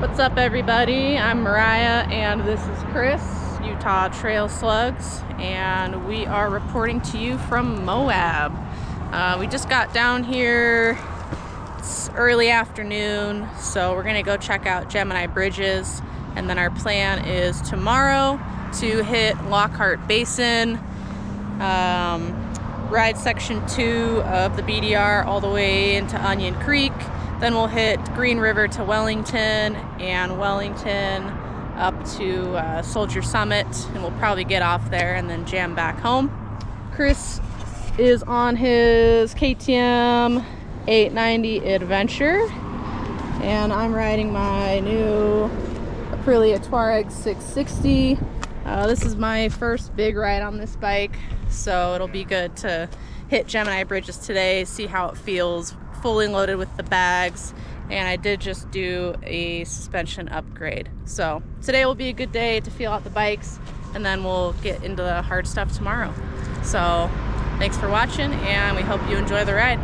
What's up, everybody? I'm Mariah and this is Chris, Utah Trail Slugs, and we are reporting to you from Moab. We just got down here. It's early afternoon, so we're gonna go check out Gemini Bridges, and then our plan is tomorrow to hit Lockhart Basin, ride section 2 of the BDR all the way into Onion Creek. Then we'll hit Green River to Wellington, and Wellington up to Soldier Summit, and we'll probably get off there and then jam back home. Chris is on his KTM 890 Adventure, and I'm riding my new Aprilia Tuareg 660. This is my first big ride on this bike, so it'll be good to hit Gemini Bridges today, see how it feels fully loaded with the bags. And I did just do a suspension upgrade, so today will be a good day to feel out the bikes, and then we'll get into the hard stuff tomorrow. So thanks for watching, and we hope you enjoy the ride.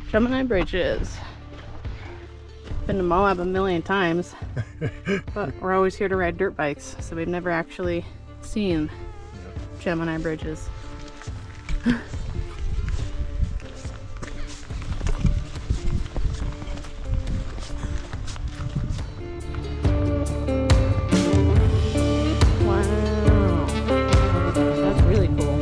Gemini Bridges. Been to Moab a million times, but we're always here to ride dirt bikes, so we've never actually seen Gemini Bridges. Wow, that's really cool.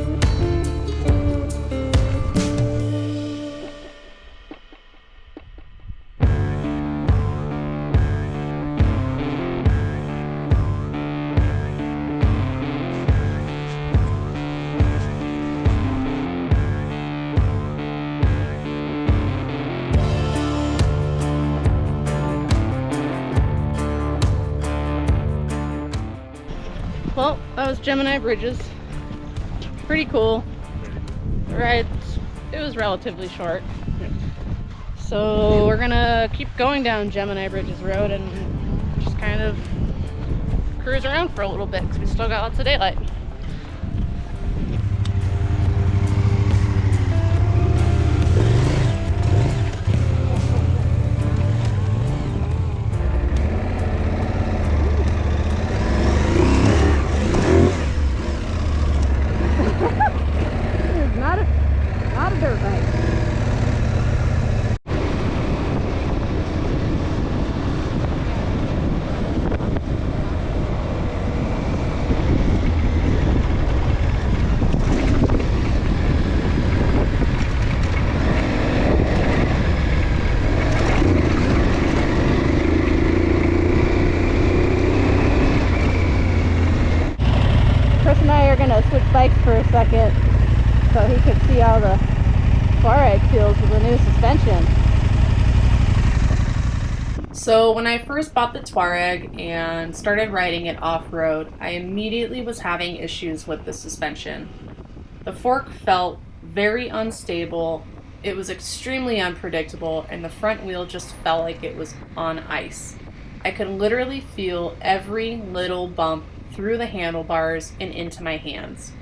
Well, that was Gemini Bridges. Pretty cool. The ride, it was relatively short. So we're gonna keep going down Gemini Bridges Road and just kind of cruise around for a little bit because we still got lots of daylight. Not a dirt bike. Chris and I are going to switch bikes for a second so he can see how the Tuareg feels with the new suspension. So when I first bought the Tuareg and started riding it off-road, I immediately was having issues with the suspension. The fork felt very unstable, it was extremely unpredictable, and the front wheel just felt like it was on ice. I could literally feel every little bump through the handlebars and into my hands.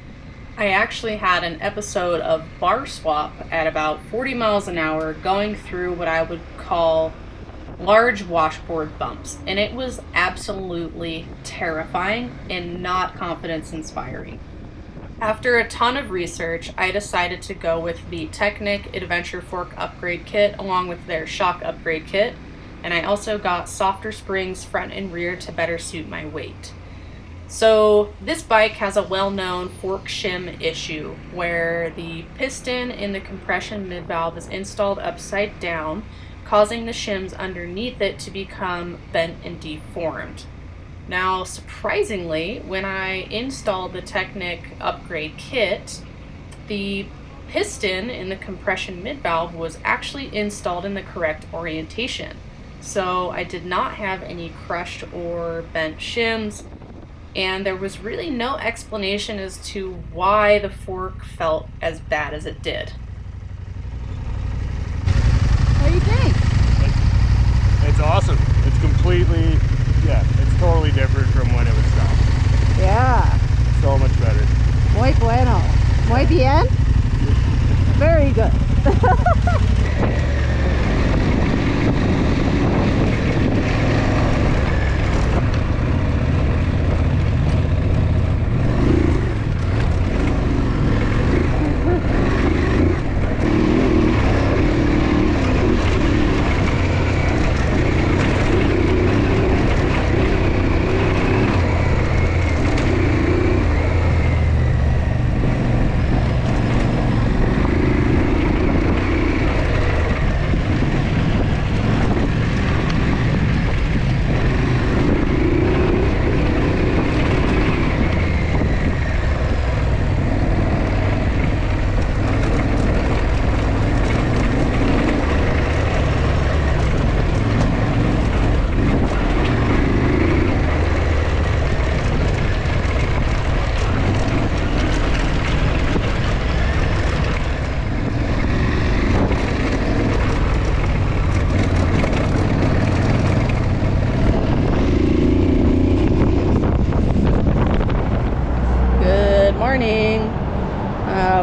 I actually had an episode of bar swap at about 40 miles an hour going through what I would call large washboard bumps, and it was absolutely terrifying and not confidence inspiring. After a ton of research, I decided to go with the Technic Adventure Fork Upgrade Kit along with their shock upgrade kit, and I also got softer springs front and rear to better suit my weight. So this bike has a well-known fork shim issue where the piston in the compression mid-valve is installed upside down, causing the shims underneath it to become bent and deformed. Now, surprisingly, when I installed the Technic upgrade kit, the piston in the compression mid-valve was actually installed in the correct orientation. So I did not have any crushed or bent shims, and there was really no explanation as to why the fork felt as bad as it did. What do you think? It's awesome. It's completely, it's totally different from when it was stopped. Yeah. So much better. Muy bueno. Muy bien. Very good.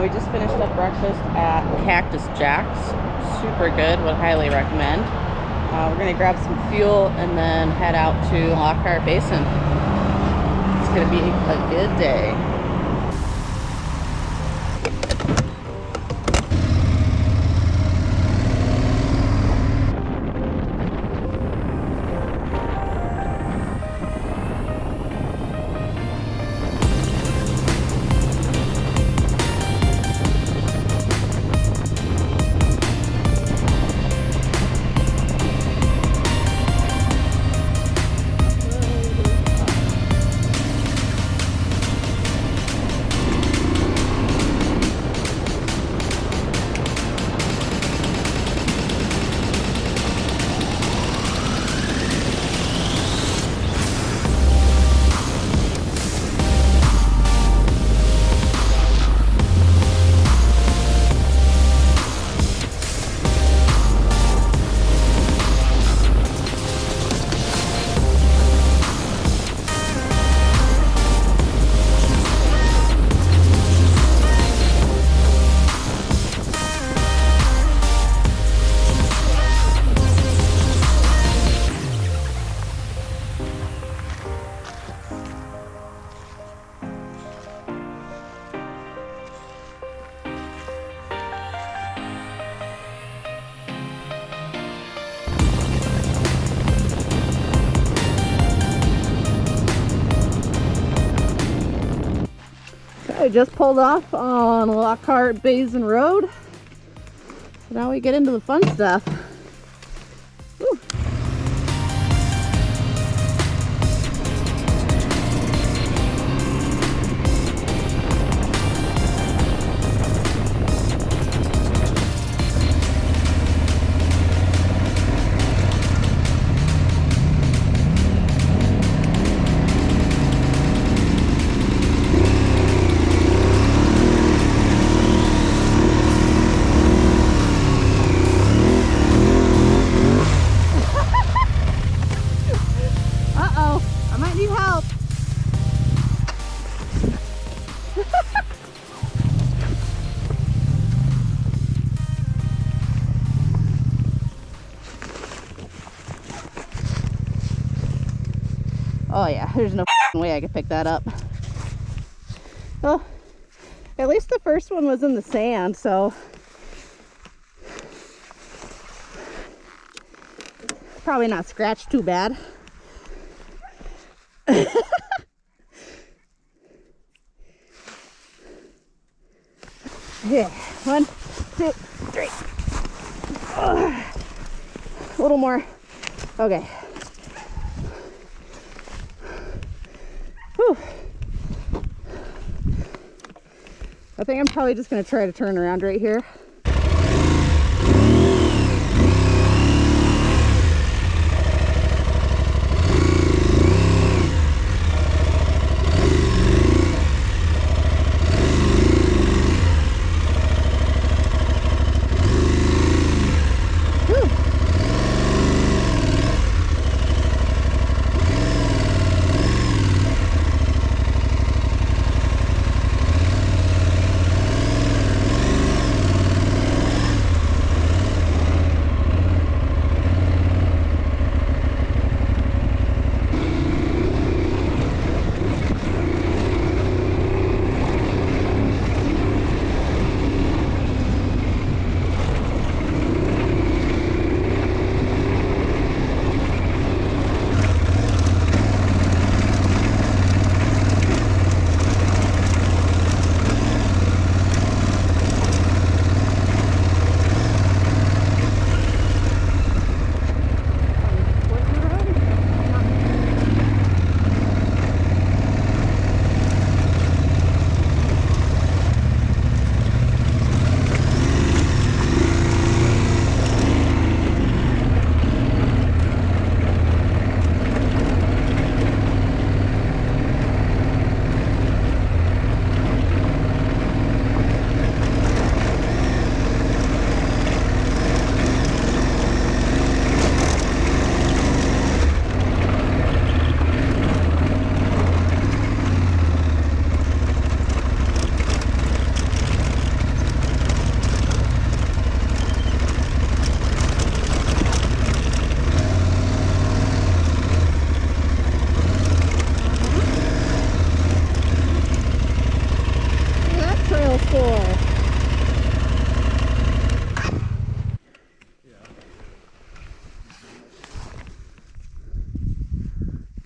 We just finished up breakfast at Cactus Jack's. Super good, would highly recommend. We're gonna grab some fuel and then head out to Lockhart Basin. It's gonna be a good day. I just pulled off on Lockhart Basin Road. So now we get into the fun stuff. Woo. Oh yeah, there's no way I could pick that up. Well, at least the first one was in the sand, so probably not scratched too bad. Okay, 1, 2, 3. A little more. Okay. Whew. I think I'm probably just going to try to turn around right here.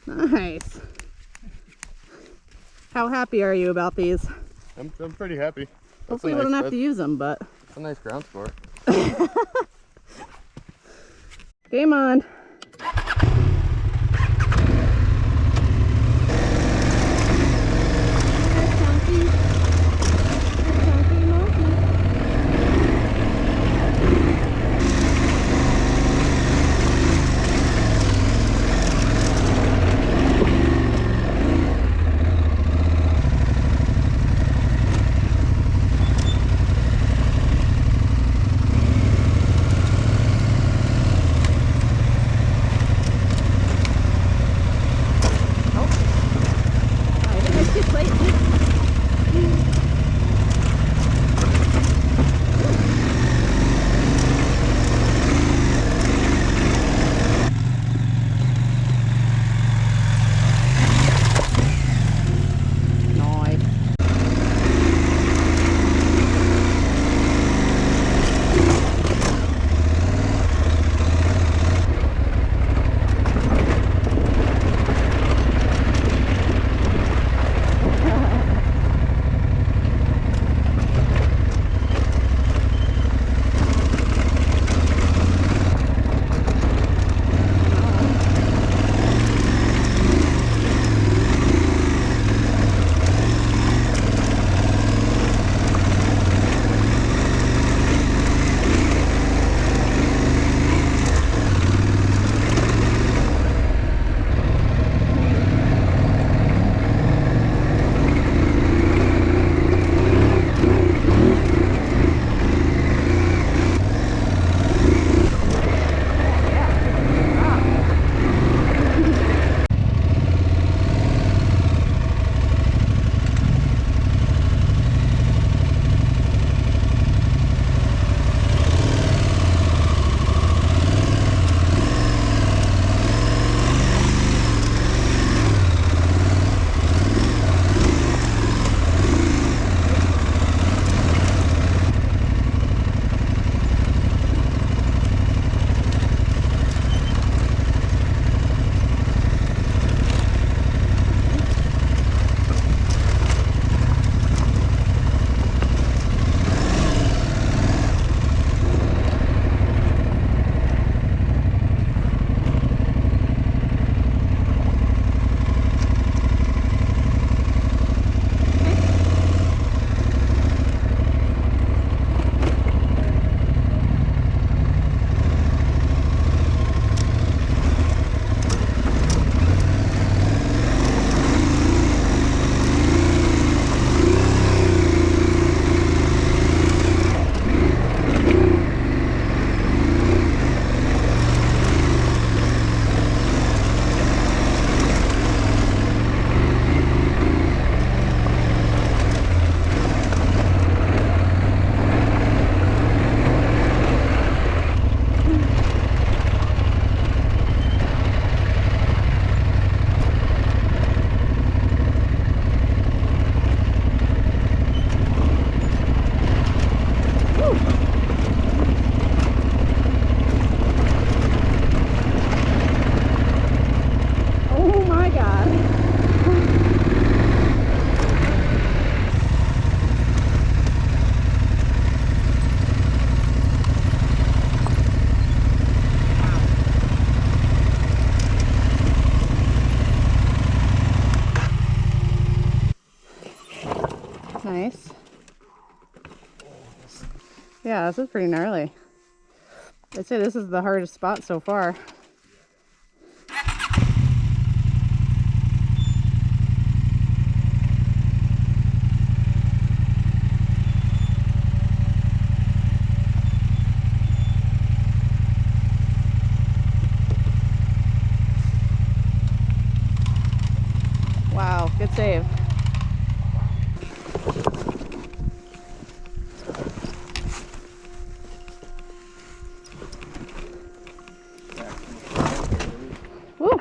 Nice. How happy are you about these? I'm pretty happy. Hopefully we don't have to use them, but... It's a nice ground score. Game on. Nice. Yeah, this is pretty gnarly. I'd say this is the hardest spot so far. Wow, good save. Woo.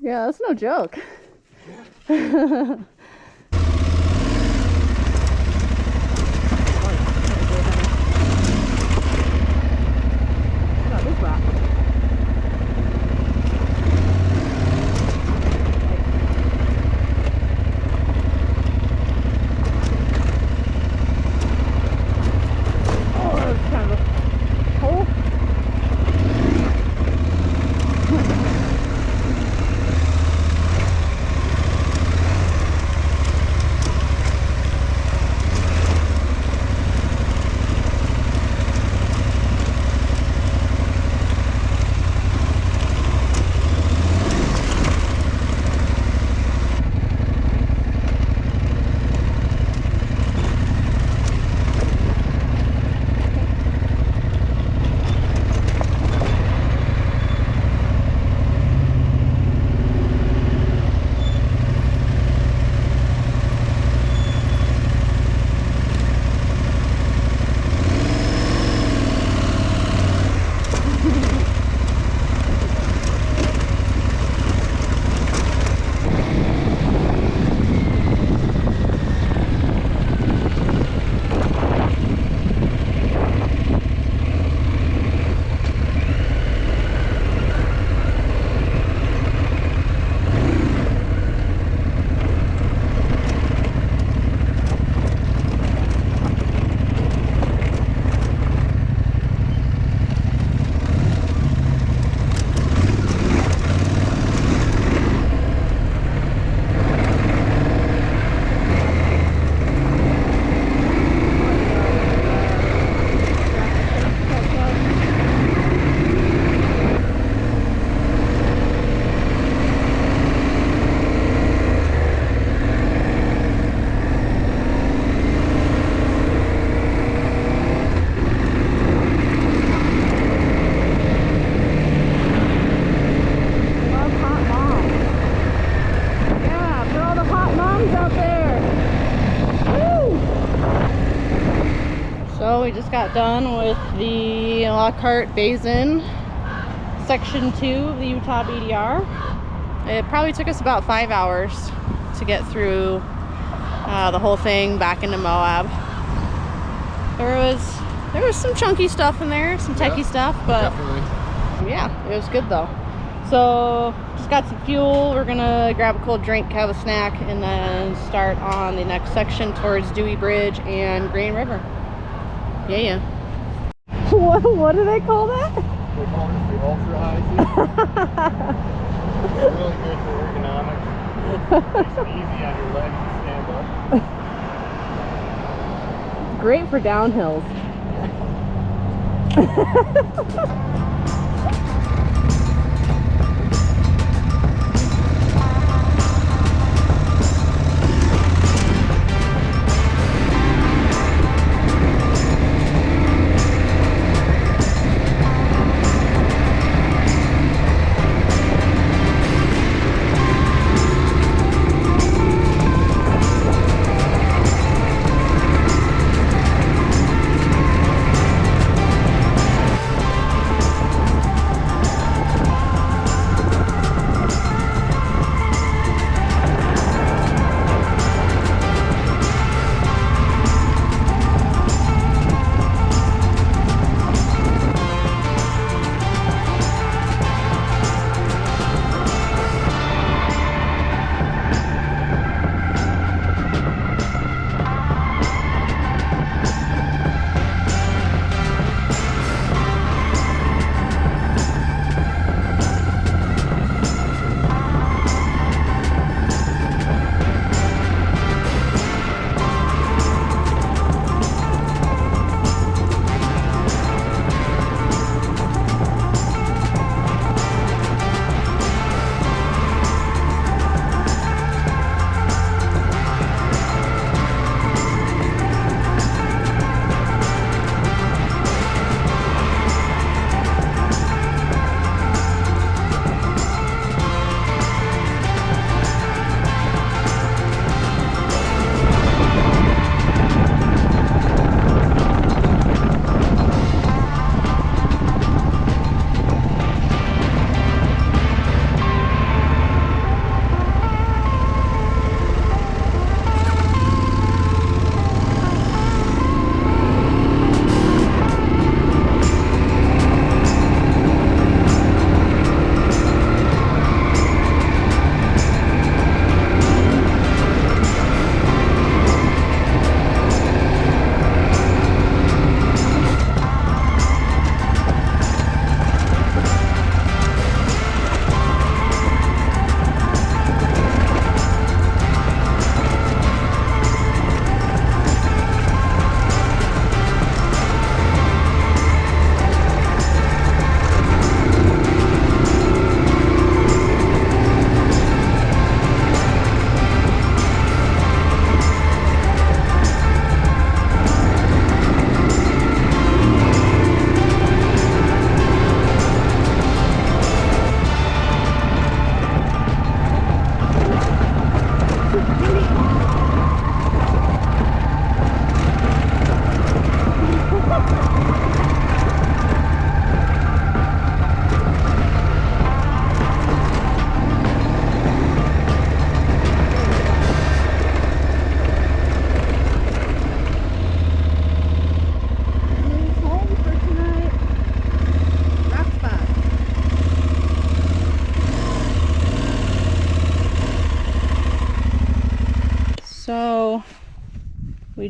Yeah, that's no joke. We just got done with the Lockhart Basin Section 2 of the Utah BDR. It probably took us about 5 hours to get through the whole thing back into Moab. There was some chunky stuff in there, some techie stuff, but definitely. Yeah, it was good though. So just got some fuel. We're gonna grab a cold drink, have a snack, and then start on the next section towards Dewey Bridge and Green River. Yeah. What do they call that? They call it the ultra high seat. It's really good for ergonomics. Makes it easy on your legs to stand up. Great for downhills.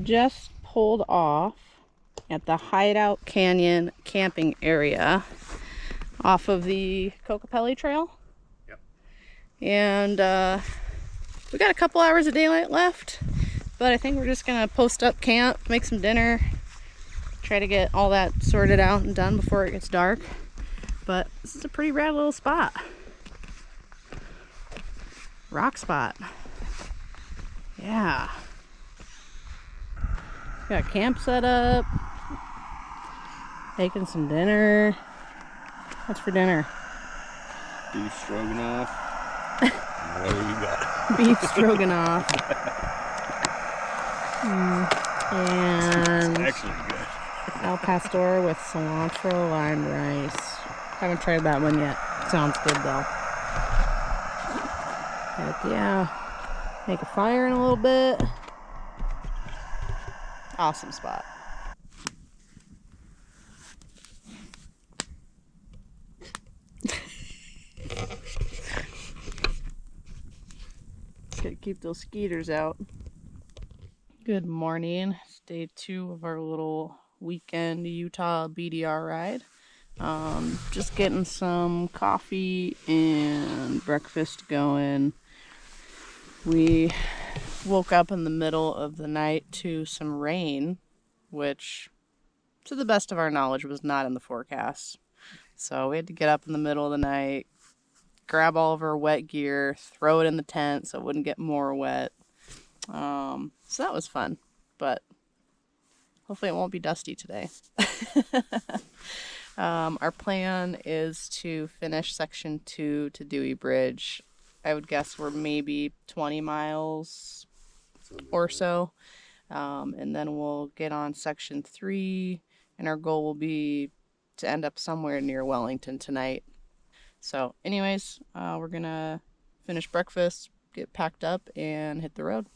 just pulled off at the Hideout Canyon camping area off of the Kokopelli Trail. Yep. And we got a couple hours of daylight left, but I think we're just gonna post up camp, make some dinner, try to get all that sorted out and done before it gets dark. But this is a pretty rad little spot. Rock spot. Yeah. Got camp set up. Making some dinner. What's for dinner? Beef stroganoff. What do you got? Beef stroganoff. And Actually good. al pastor with cilantro lime rice. Haven't tried that one yet. Sounds good though. Heck yeah. Make a fire in a little bit. Awesome spot. Gotta keep those skeeters out. Good morning. It's day 2 of our little weekend Utah BDR ride. Just getting some coffee and breakfast going. We woke up in the middle of the night to some rain, which, to the best of our knowledge, was not in the forecast. So we had to get up in the middle of the night, grab all of our wet gear, throw it in the tent so it wouldn't get more wet. So that was fun, but hopefully it won't be dusty today. Our plan is to finish section 2 to Dewey Bridge. I would guess we're maybe 20 miles or so. And then we'll get on section 3, and our goal will be to end up somewhere near Wellington tonight. So anyways, we're gonna finish breakfast, get packed up, and hit the road.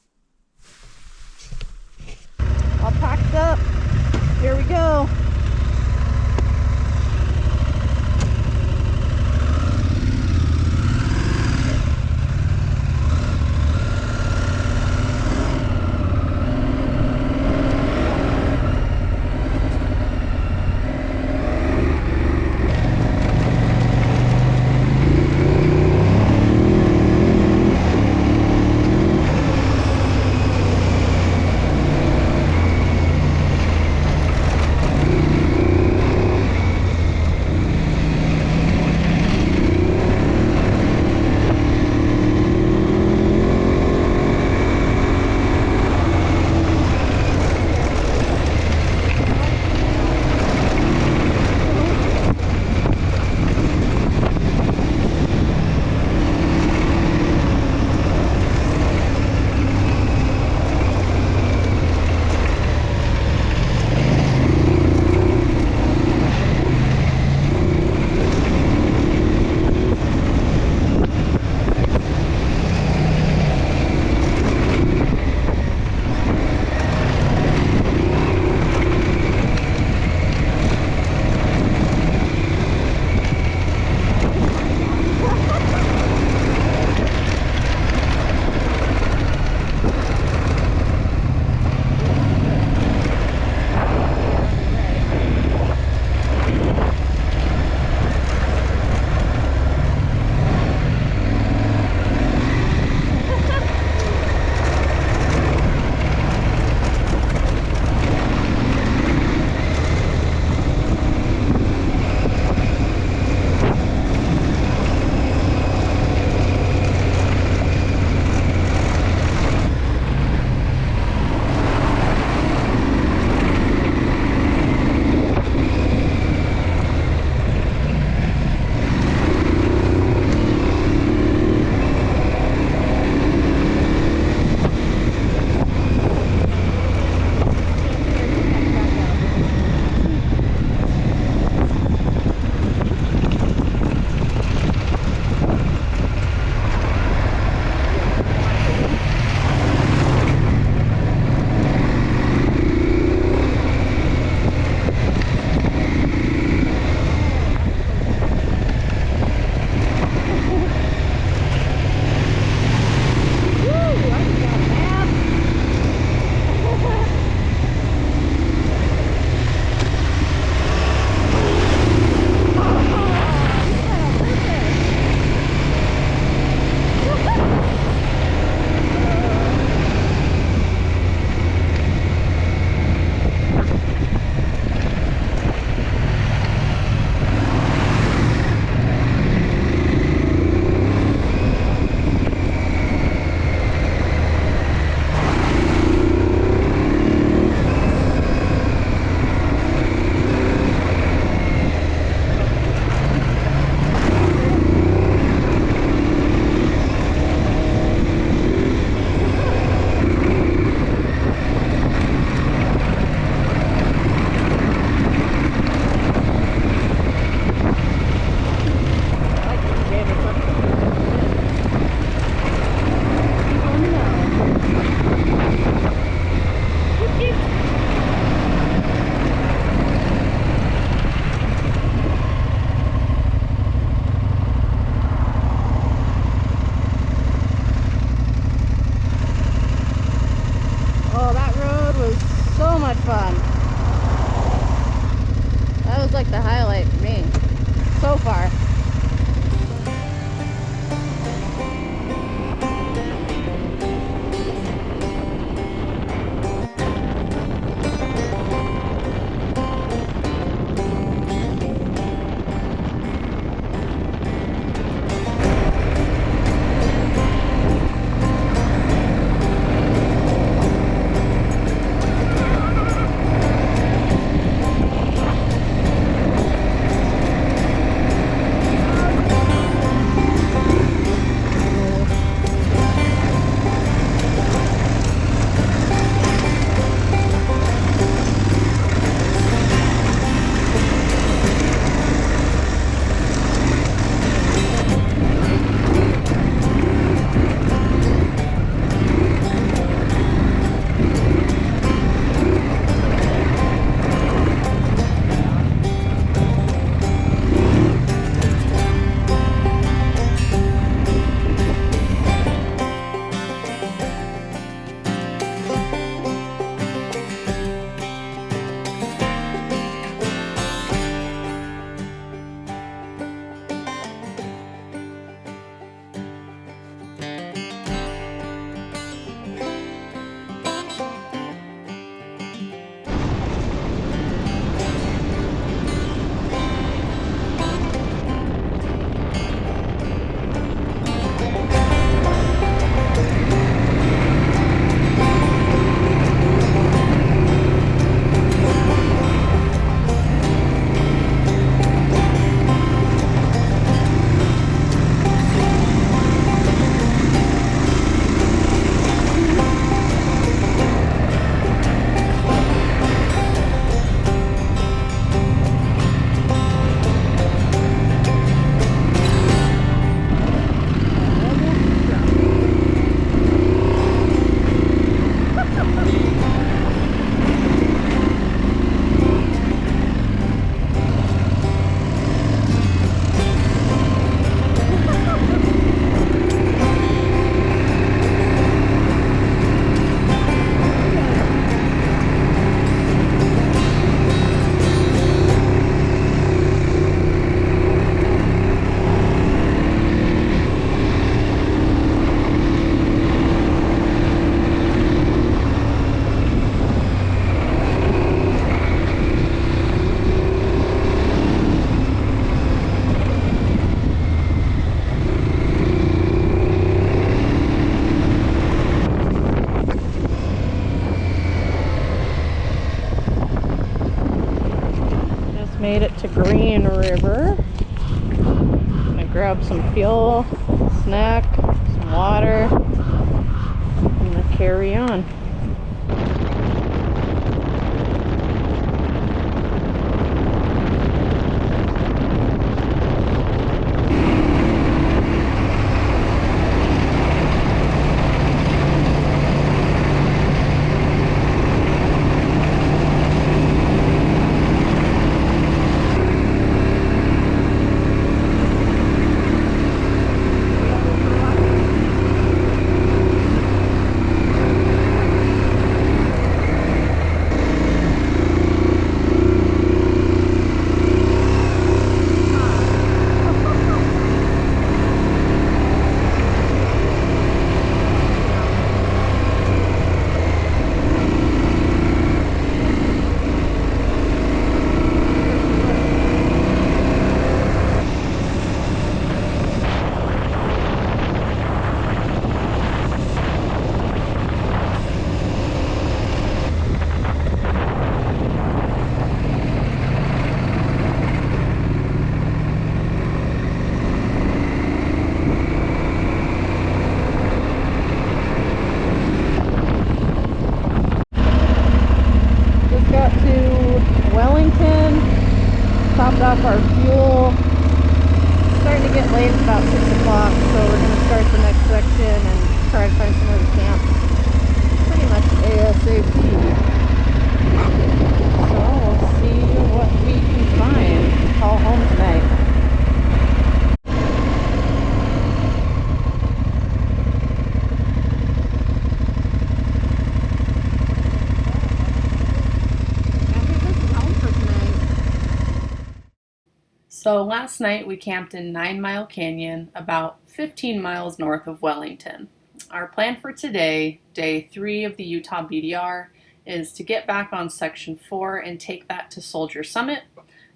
All packed up. Here we go. like the highlight for me so far. Made it to Green River. I'm gonna grab some fuel, snack, some water, and then carry on. Got to Wellington, topped off our fuel. It's starting to get late, it's about 6 o'clock, so we're going to start the next section and try to find somewhere to camp pretty much ASAP. So we'll see what we can find and call home tonight. So last night we camped in 9 Mile Canyon, about 15 miles north of Wellington. Our plan for today, day 3 of the Utah BDR, is to get back on section 4 and take that to Soldier Summit.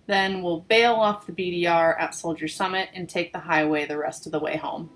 Then we'll bail off the BDR at Soldier Summit and take the highway the rest of the way home.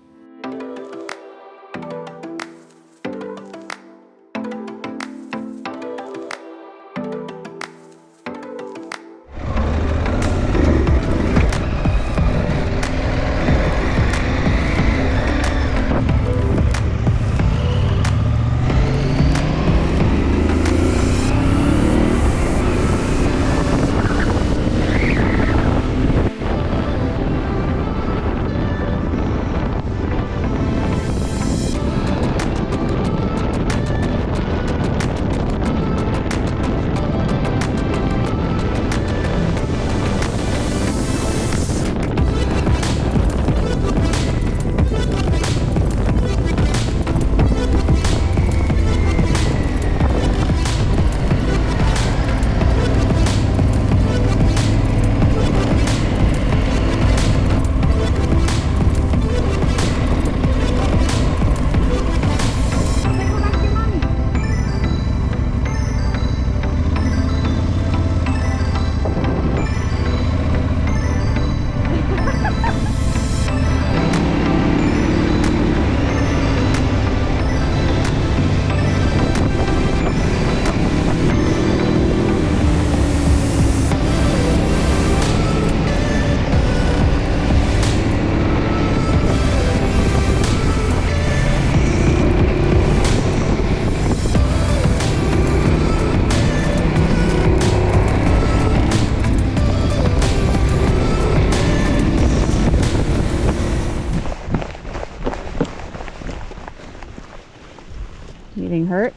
Getting hurt?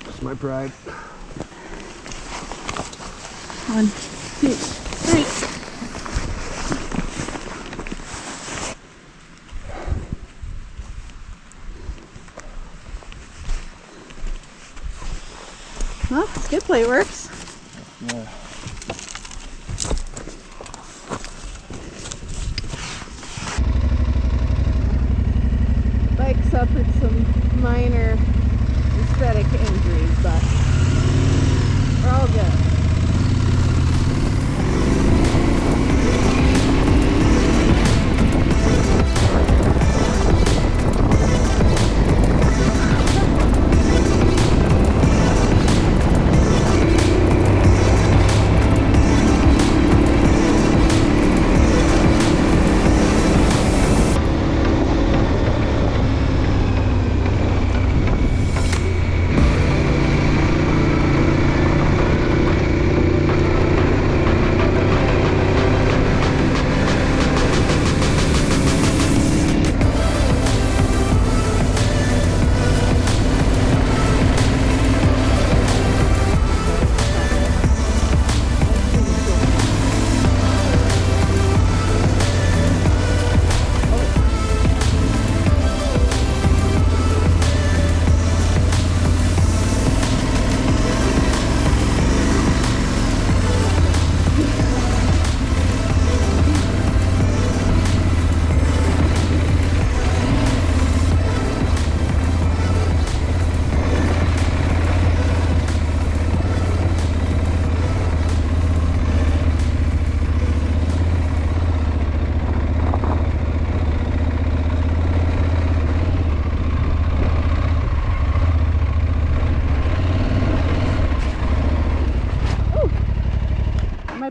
It's my pride. 1, 2, 3. Well, skid plate works. Yeah. Bike suffered some minor aesthetic injuries, but we're all good.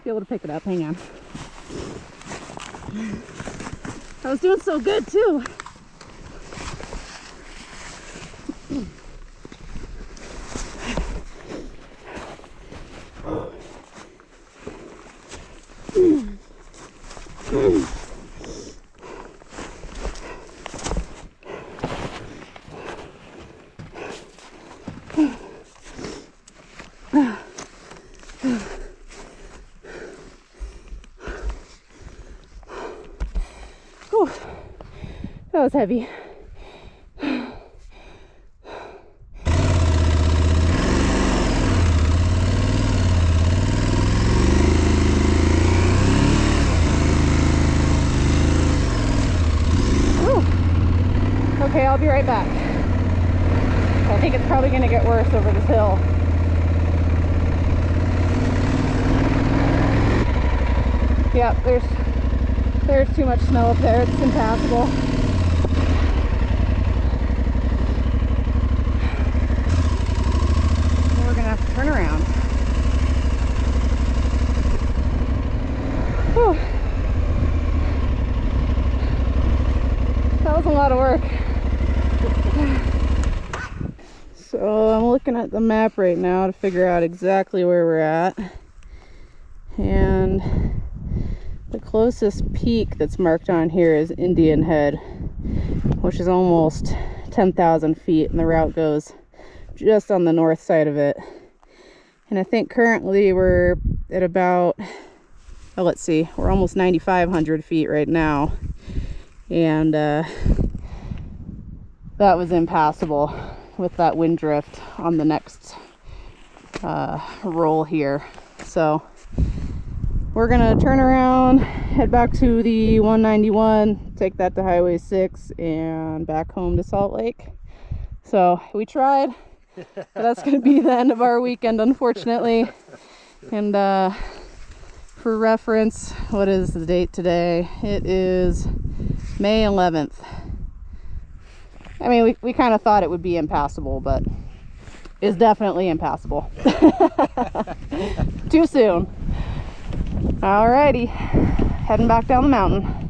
Be able to pick it up. Hang on. I was doing so good too. Whew. That was heavy. I'll be right back. I think it's probably going to get worse over this hill. Yep, there's too much snow up there. It's impassable. We're gonna have to turn around. Whew. That was a lot of work. So I'm looking at the map right now to figure out exactly where we're at. And the closest peak that's marked on here is Indian Head, which is almost 10,000 feet, and the route goes just on the north side of it. And I think currently we're at about, oh, let's see, we're almost 9,500 feet right now. And that was impassable with that wind drift on the next roll here. So we're gonna turn around, head back to the 191, take that to Highway 6 and back home to Salt Lake. So we tried, but that's gonna be the end of our weekend, unfortunately. And for reference, what is the date today? It is May 11th. I mean, we kind of thought it would be impassable, but it's definitely impassable. Too soon. Alrighty, heading back down the mountain.